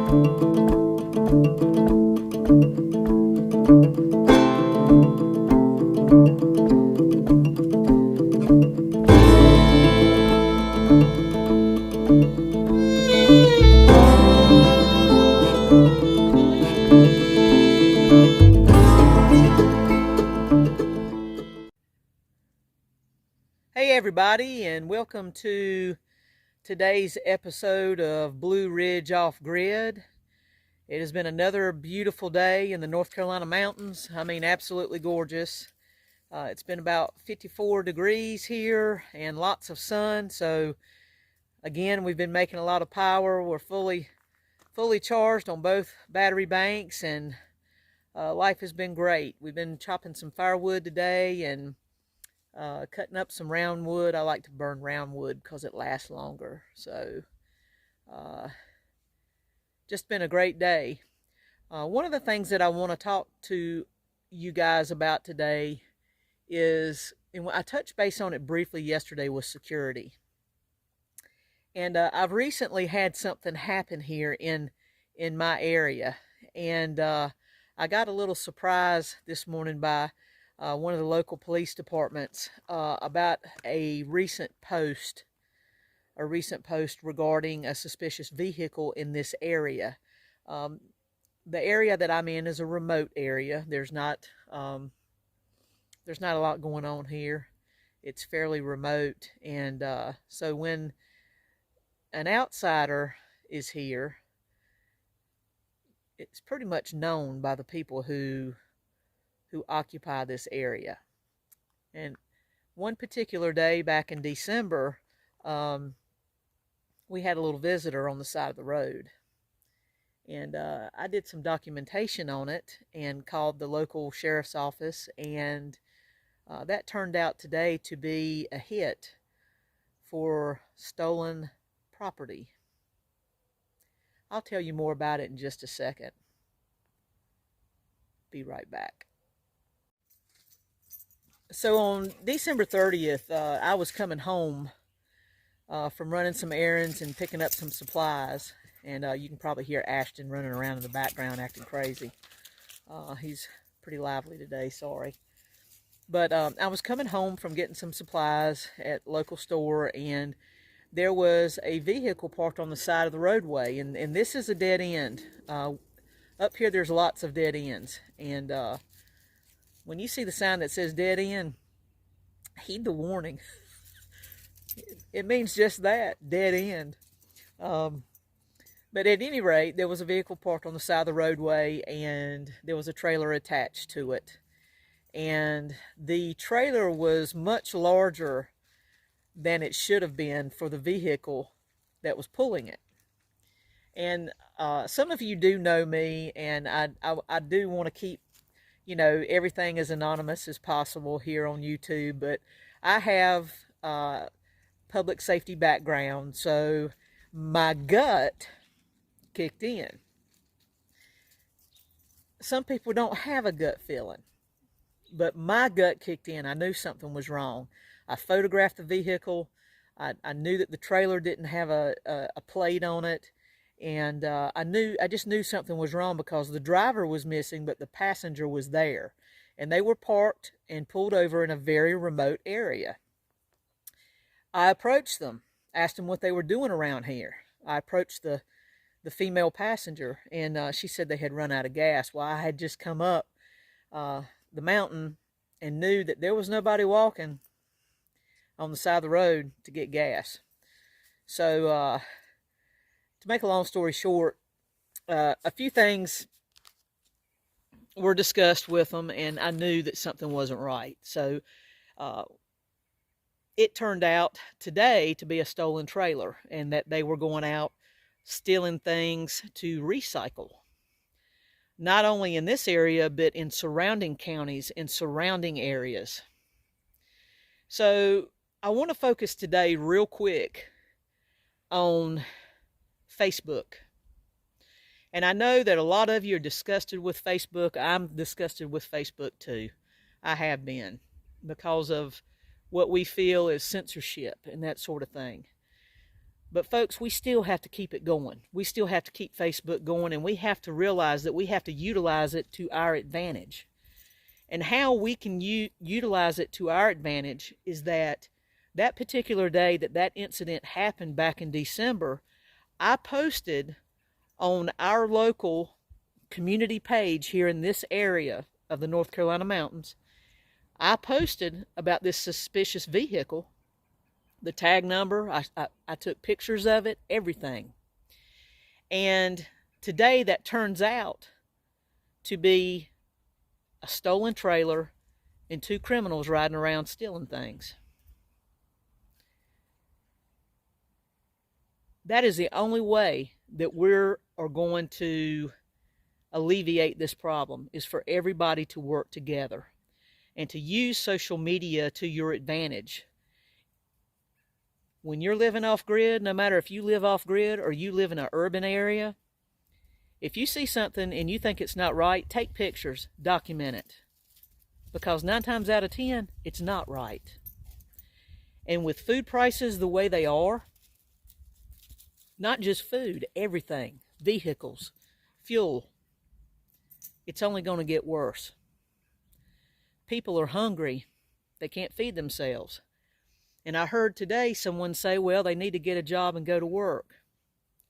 Hey everybody, and welcome to today's episode of Blue Ridge Off Grid. It has been another beautiful day in the North Carolina mountains. I mean, absolutely gorgeous. It's been about 54 degrees here and lots of sun. So again, we've been making a lot of power. We're fully charged on both battery banks, and life has been great. We've been chopping some firewood today and cutting up some round wood. I like to burn round wood because it lasts longer. So just been a great day. One of the things that I want to talk to you guys about today is, and I touched base on it briefly yesterday, was security. And I've recently had something happen here in my area, and I got a little surprise this morning by one of the local police departments about a recent post regarding a suspicious vehicle in this area. The area that I'm in is a remote area. There's not a lot going on here. It's fairly remote, and so when an outsider is here, it's pretty much known by the people who occupy this area. And one particular day back in December, we had a little visitor on the side of the road. And I did some documentation on it and called the local sheriff's office, and that turned out today to be a hit for stolen property. I'll tell you more about it in just a second. Be right back. So on December 30th, I was coming home from running some errands and picking up some supplies. And you can probably hear Ashton running around in the background acting crazy. He's pretty lively today, sorry. But I was coming home from getting some supplies at local store, and there was a vehicle parked on the side of the roadway. And this is a dead end. Up here there's lots of dead ends. And when you see the sign that says dead end, heed the warning. It means just that, dead end. But at any rate, there was a vehicle parked on the side of the roadway, and there was a trailer attached to it. And the trailer was much larger than it should have been for the vehicle that was pulling it. And some of you do know me, and I do want to keep, everything as anonymous as possible here on YouTube, but I have public safety background, so my gut kicked in. Some people don't have a gut feeling, but my gut kicked in. I knew something was wrong. I photographed the vehicle. I knew that the trailer didn't have a plate on it, and I just knew something was wrong because the driver was missing, but the passenger was there, and they were parked and pulled over in a very remote area. I approached them, asked them what they were doing around here. I approached the female passenger, and she said they had run out of gas. Well, I had just come up the mountain and knew that there was nobody walking on the side of the road to get gas. So to make a long story short, a few things were discussed with them, and I knew that something wasn't right. So it turned out today to be a stolen trailer, and that they were going out stealing things to recycle. Not only in this area, but in surrounding counties and surrounding areas. So I want to focus today real quick on Facebook. And I know that a lot of you are disgusted with Facebook. I'm disgusted with Facebook too. I have been, because of what we feel is censorship and that sort of thing. But folks, we still have to keep it going. We still have to keep Facebook going, and we have to realize that we have to utilize it to our advantage. And how we can utilize it to our advantage is that particular day that incident happened back in December, I posted on our local community page here in this area of the North Carolina mountains. I posted about this suspicious vehicle, the tag number. I took pictures of it, everything. And today that turns out to be a stolen trailer and 2 criminals riding around stealing things. That is the only way that we are going to alleviate this problem, is for everybody to work together and to use social media to your advantage. When you're living off grid, no matter if you live off grid or you live in an urban area, if you see something and you think it's not right, take pictures, document it. Because 9 times out of 10, it's not right. And with food prices the way they are, not just food, everything, vehicles, fuel, it's only going to get worse. People are hungry. They can't feed themselves. And I heard today someone say, well, they need to get a job and go to work.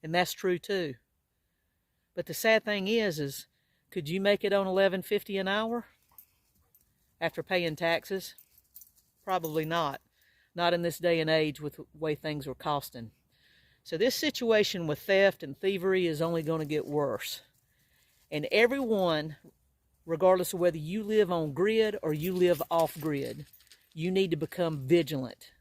And that's true too. But the sad thing is could you make it on $11.50 an hour after paying taxes? Probably not. Not in this day and age with the way things are costing. So this situation with theft and thievery is only going to get worse. And everyone, regardless of whether you live on grid or you live off grid, you need to become vigilant.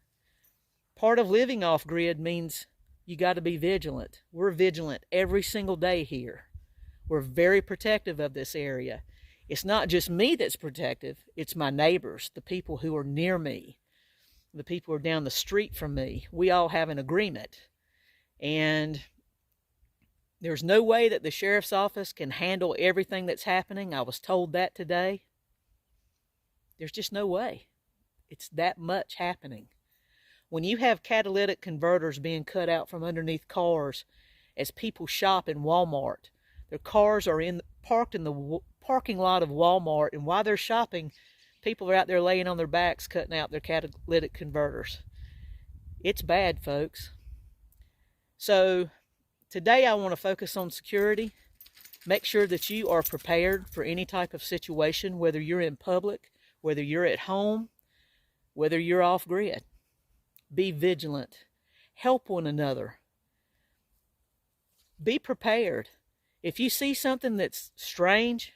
Part of living off grid means you got to be vigilant. We're vigilant every single day here. We're very protective of this area. It's not just me that's protective, it's my neighbors, the people who are near me, the people who are down the street from me. We all have an agreement. And there's no way that the sheriff's office can handle everything that's happening. I was told that today. There's just no way. It's that much happening. When you have catalytic converters being cut out from underneath cars as people shop in Walmart, their cars are parked in the parking lot of Walmart, and while they're shopping, people are out there laying on their backs cutting out their catalytic converters. It's bad, folks. So today I want to focus on security. Make sure that you are prepared for any type of situation, whether you're in public, whether you're at home, whether you're off grid. Be vigilant. Help one another. Be prepared. If you see something that's strange,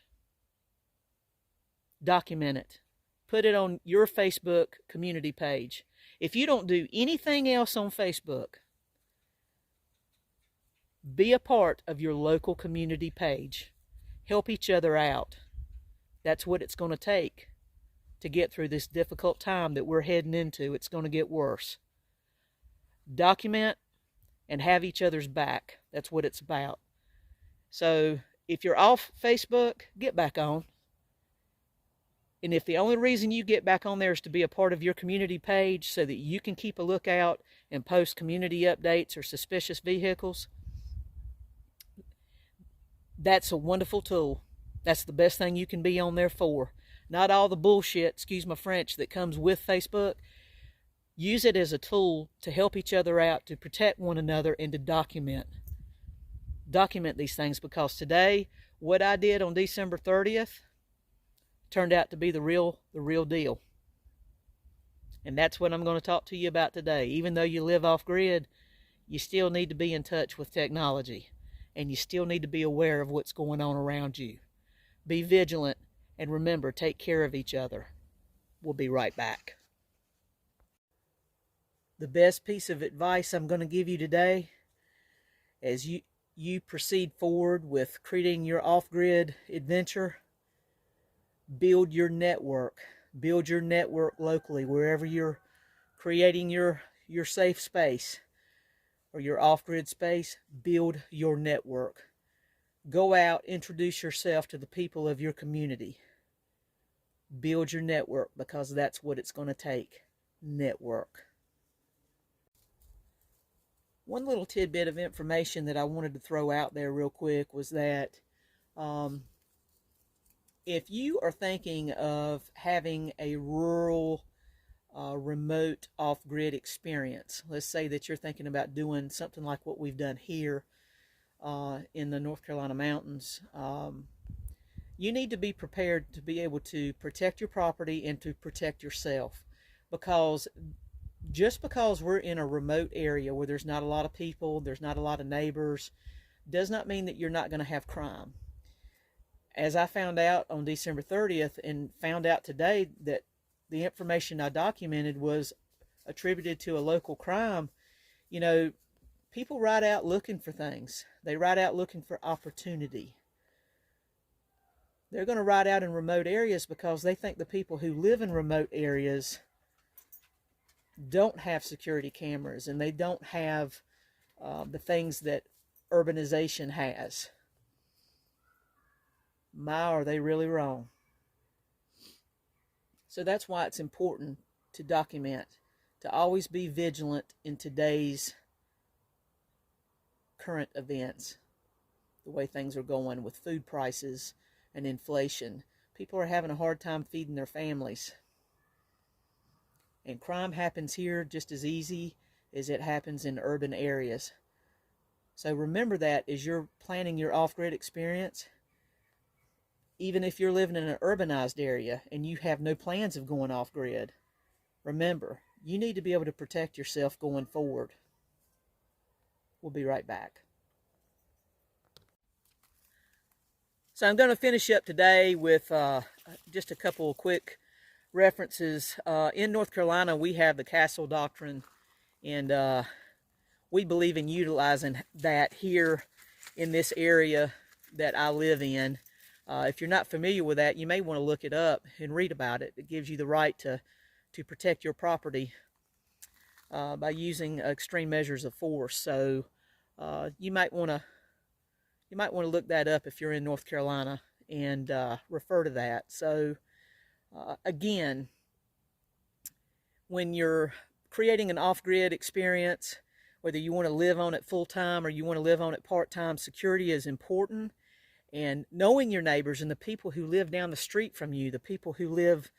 document it. Put it on your Facebook community page. If you don't do anything else on Facebook, be a part of your local community page. Help each other out. That's what it's going to take to get through this difficult time that we're heading into. It's going to get worse. Document and have each other's back. That's what it's about. So if you're off Facebook, get back on. And if the only reason you get back on there is to be a part of your community page so that you can keep a lookout and post community updates or suspicious vehicles, that's a wonderful tool. That's the best thing you can be on there for. Not all the bullshit, excuse my French, that comes with Facebook. Use it as a tool to help each other out, to protect one another, and to document. Document these things, because today, what I did on December 30th turned out to be the real deal. And that's what I'm going to talk to you about today. Even though you live off grid, you still need to be in touch with technology. And you still need to be aware of what's going on around you. Be vigilant, and remember, take care of each other. We'll be right back. The best piece of advice I'm going to give you today, as you proceed forward with creating your off-grid adventure, build your network. Build your network locally, wherever you're creating your safe space or your off-grid space. Build your network. Go out, introduce yourself to the people of your community. Build your network, because that's what it's going to take. Network. One little tidbit of information that I wanted to throw out there real quick was that if you are thinking of having a rural, remote, off-grid experience, let's say that you're thinking about doing something like what we've done here in the North Carolina mountains, you need to be prepared to be able to protect your property and to protect yourself. Because just because we're in a remote area where there's not a lot of people, there's not a lot of neighbors, does not mean that you're not going to have crime. As I found out on December 30th and found out today that the information I documented was attributed to a local crime, you know, people ride out looking for things. They ride out looking for opportunity. They're going to ride out in remote areas because they think the people who live in remote areas don't have security cameras and they don't have the things that urbanization has. My, are they really wrong? So that's why it's important to document, to always be vigilant in today's current events, the way things are going with food prices and inflation. People are having a hard time feeding their families. And crime happens here just as easy as it happens in urban areas. So remember that as you're planning your off-grid experience. Even if you're living in an urbanized area and you have no plans of going off-grid, remember, you need to be able to protect yourself going forward. We'll be right back. So I'm going to finish up today with just a couple of quick references. In North Carolina, we have the Castle Doctrine, and we believe in utilizing that here in this area that I live in. If you're not familiar with that, you may want to look it up and read about it. It gives you the right to protect your property by using extreme measures of force. So you might want to look that up if you're in North Carolina and refer to that. So again, when you're creating an off-grid experience, whether you want to live on it full-time or you want to live on it part-time, security is important. And knowing your neighbors and the people who live down the street from you, the people who live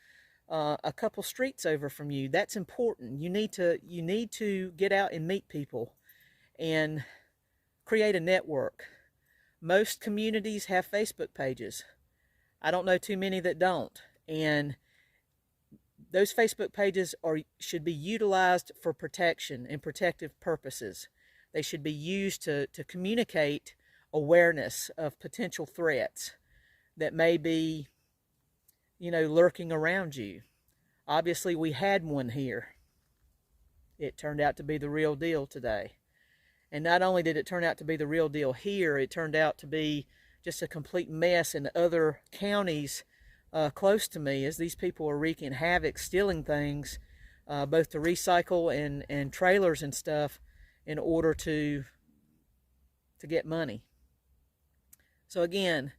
a couple streets over from you, that's important. You need to get out and meet people and create a network. Most communities have Facebook pages. I don't know too many that don't. And those Facebook pages should be utilized for protection and protective purposes. They should be used to communicate awareness of potential threats that may be, lurking around you. Obviously, we had one here. It turned out to be the real deal today. And not only did it turn out to be the real deal here, it turned out to be just a complete mess in other counties close to me, as these people are wreaking havoc, stealing things, both to recycle and trailers and stuff in order to get money. So again,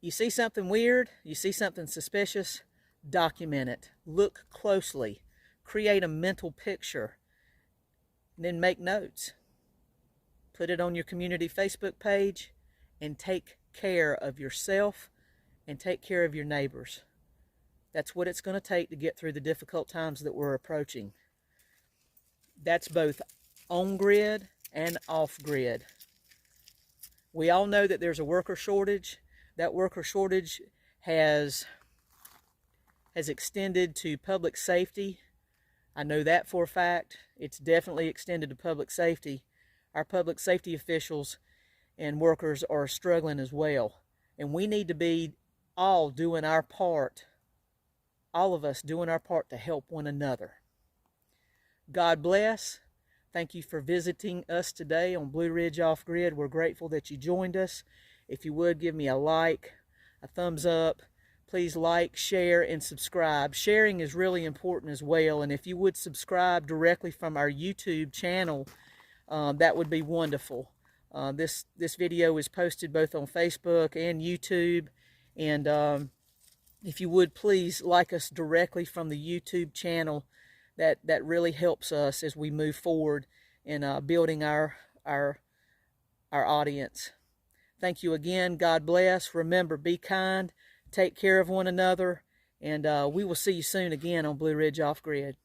you see something weird, you see something suspicious, document it. Look closely. Create a mental picture. And then make notes. Put it on your community Facebook page and take care of yourself and take care of your neighbors. That's what it's going to take to get through the difficult times that we're approaching. That's both on-grid and off-grid. We all know that there's a worker shortage. That worker shortage has extended to public safety. I know that for a fact. It's definitely extended to public safety. Our public safety officials and workers are struggling as well. And we need to be all doing our part, all of us doing our part to help one another. God bless. Thank you for visiting us today on Blue Ridge Off Grid. We're grateful that you joined us. If you would, give me a like, a thumbs up. Please like, share, and subscribe. Sharing is really important as well. And if you would subscribe directly from our YouTube channel, that would be wonderful. This video is posted both on Facebook and YouTube. And if you would, please like us directly from the YouTube channel. That really helps us as we move forward in building our audience. Thank you again. God bless. Remember, be kind, take care of one another, and we will see you soon again on Blue Ridge Off Grid.